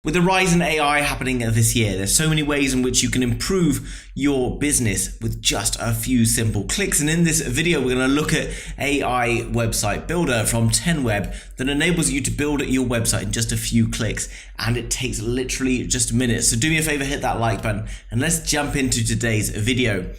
With the rise in AI happening this year, there's so many ways in which you can improve your business with just a few simple clicks. And in this video, we're going to look at AI website builder from 10web that enables you to build your website in just a few clicks. And it takes literally just minutes. So do me a favor, hit that like button and let's jump into today's video.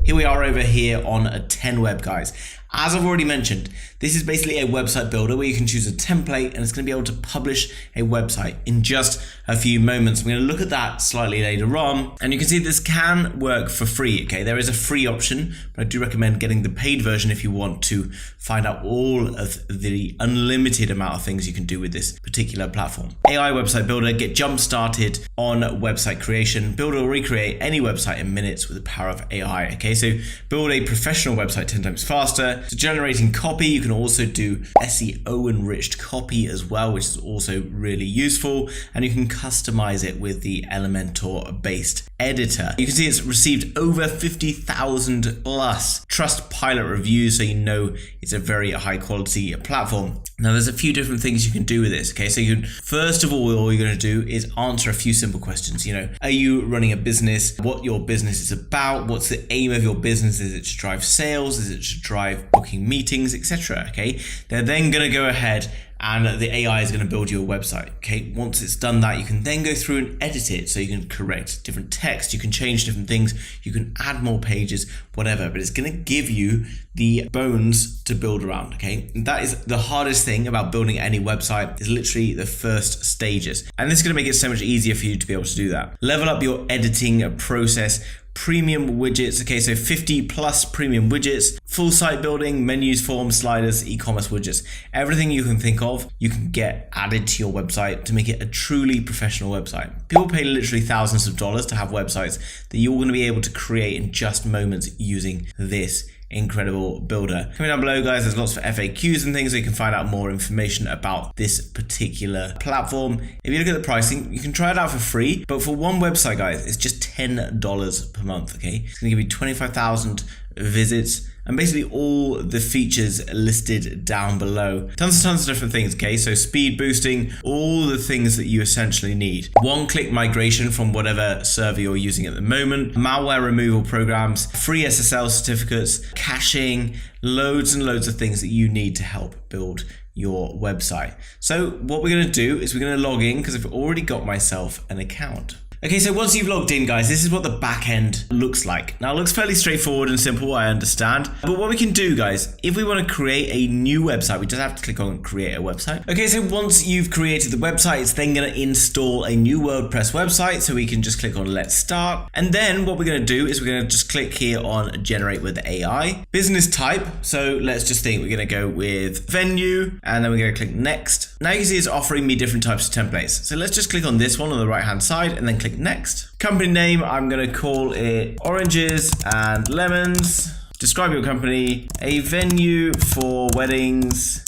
Here we are over here on 10web, guys. As I've already mentioned, this is basically a website builder where you can choose a template and it's going to be able to publish a website in just a few moments. We're going to look at that slightly later on. And you can see this can work for free, okay? There is a free option, but I do recommend getting the paid version if you want to find out all of the unlimited amount of things you can do with this particular platform. AI website builder, get jump started on website creation. Build or recreate any website in minutes with the power of AI, okay? So build a professional website 10 times faster. So generating copy, you can also do SEO enriched copy as well, which is also really useful. And you can customize it with the Elementor based editor. You can see it's received over 50,000 plus Trustpilot reviews, so you know it's a very high quality platform. Now there's a few different things you can do with this, okay? So you can, first of all you're going to do is answer a few simple questions. You know, are you running a business? What your business is about? What's the aim of your business? Is it to drive sales? Is it to drive booking meetings, etc.? Okay, they're then going to go ahead and the AI is going to build you a website. Okay, once it's done that, you can then go through and edit it. So you can correct different text, you can change different things, you can add more pages, whatever, but it's going to give you the bones to build around. Okay, and that is the hardest thing about building any website, is literally the first stages. And this is going to make it so much easier for you to be able to do that. Level up your editing process. Premium widgets, okay, so 50 plus premium widgets, full site building, menus, forms, sliders, e-commerce widgets. Everything you can think of, you can get added to your website to make it a truly professional website. People pay literally thousands of dollars to have websites that you're going to be able to create in just moments using this incredible builder. Coming down below, guys, there's lots of FAQs and things so you can find out more information about this particular platform. If you look at the pricing, you can try it out for free, but for one website, guys, it's just $10 per month, okay? It's gonna give you 25,000 visits and basically all the features listed down below. Tons of different things, okay? So speed boosting, all the things that you essentially need. One-click migration from whatever server you're using at the moment, malware removal programs, free SSL certificates, caching, loads and loads of things that you need to help build your website. So what we're gonna do is we're gonna log in because I've already got myself an account. Okay, so once you've logged in, guys, this is what the back end looks like. Now, it looks fairly straightforward and simple, I understand. But what we can do, guys, if we want to create a new website, we just have to click on create a website. Okay, so once you've created the website, it's then going to install a new WordPress website. So we can just click on let's start. And then what we're going to do is we're going to just click here on generate with AI. Business type. So let's just think we're going to go with venue and then we're going to click next. Now you can see it's offering me different types of templates. So let's just click on this one on the right hand side and then click next. Company name, I'm going to call it Oranges and Lemons. Describe your company, a venue for weddings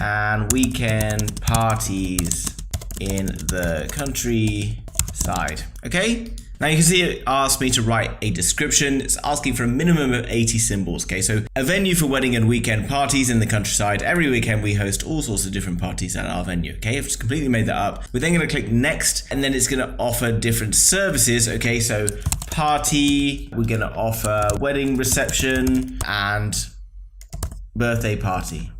and weekend parties in the countryside. Okay? Now you can see it asks me to write a description. It's asking for a minimum of 80 symbols, okay? So a venue for wedding and weekend parties in the countryside. Every weekend we host all sorts of different parties at our venue, okay? I've just completely made that up. We're then gonna click next, and then it's gonna offer different services, okay? So party, we're gonna offer wedding reception and birthday party.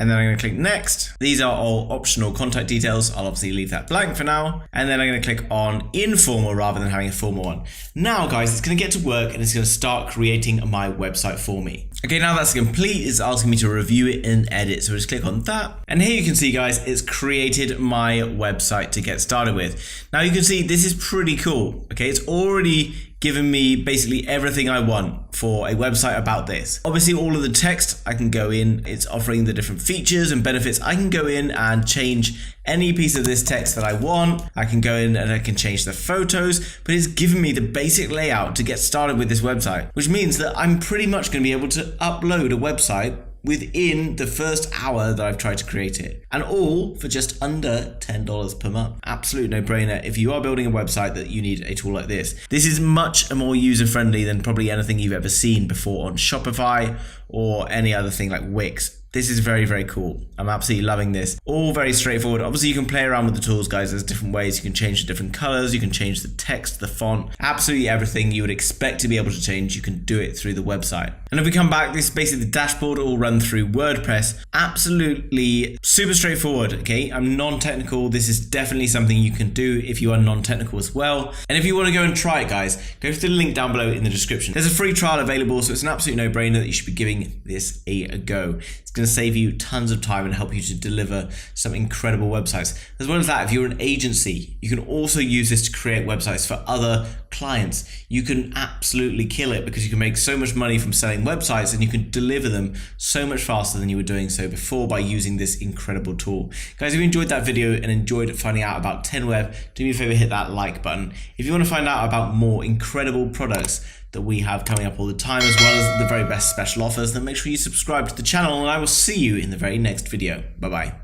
And then I'm going to click next. These are all optional contact details. I'll obviously leave that blank for now. And then I'm going to click on informal rather than having a formal one. Now, guys, it's going to get to work and it's going to start creating my website for me. Okay, now that's complete. It's asking me to review it and edit. So just click on that. And here you can see, guys, it's created my website to get started with. Now you can see this is pretty cool. Okay, it's already given me basically everything I want for a website about this. Obviously, all of the text I can go in, it's offering the different features and benefits. I can go in and change any piece of this text that I want. I can go in and I can change the photos, but it's given me the basic layout to get started with this website, which means that I'm pretty much going to be able to upload a website within the first hour that I've tried to create it, and all for just under $10 per month. Absolute no-brainer if you are building a website that you need a tool like this. This is much more user-friendly than probably anything you've ever seen before on Shopify or any other thing like Wix. This is very, very cool. I'm absolutely loving this. All very straightforward. Obviously, you can play around with the tools, guys. There's different ways. You can change the different colors. You can change the text, the font. Absolutely everything you would expect to be able to change, you can do it through the website. And if we come back, this is basically the dashboard, all run through WordPress. Absolutely super straightforward, okay? I'm non-technical. This is definitely something you can do if you are non-technical as well. And if you want to go and try it, guys, go to the link down below in the description. There's a free trial available, so it's an absolute no-brainer that you should be giving this a go. It's going to save you tons of time and help you to deliver some incredible websites. As well as that, if you're an agency, you can also use this to create websites for other clients. You can absolutely kill it because you can make so much money from selling websites and you can deliver them so much faster than you were doing so before by using this incredible tool. Guys, if you enjoyed that video and enjoyed finding out about 10Web, do me a favor, hit that like button. If you want to find out about more incredible products that we have coming up all the time, as well as the very best special offers, then make sure you subscribe to the channel, and I will see you in the very next video. Bye bye.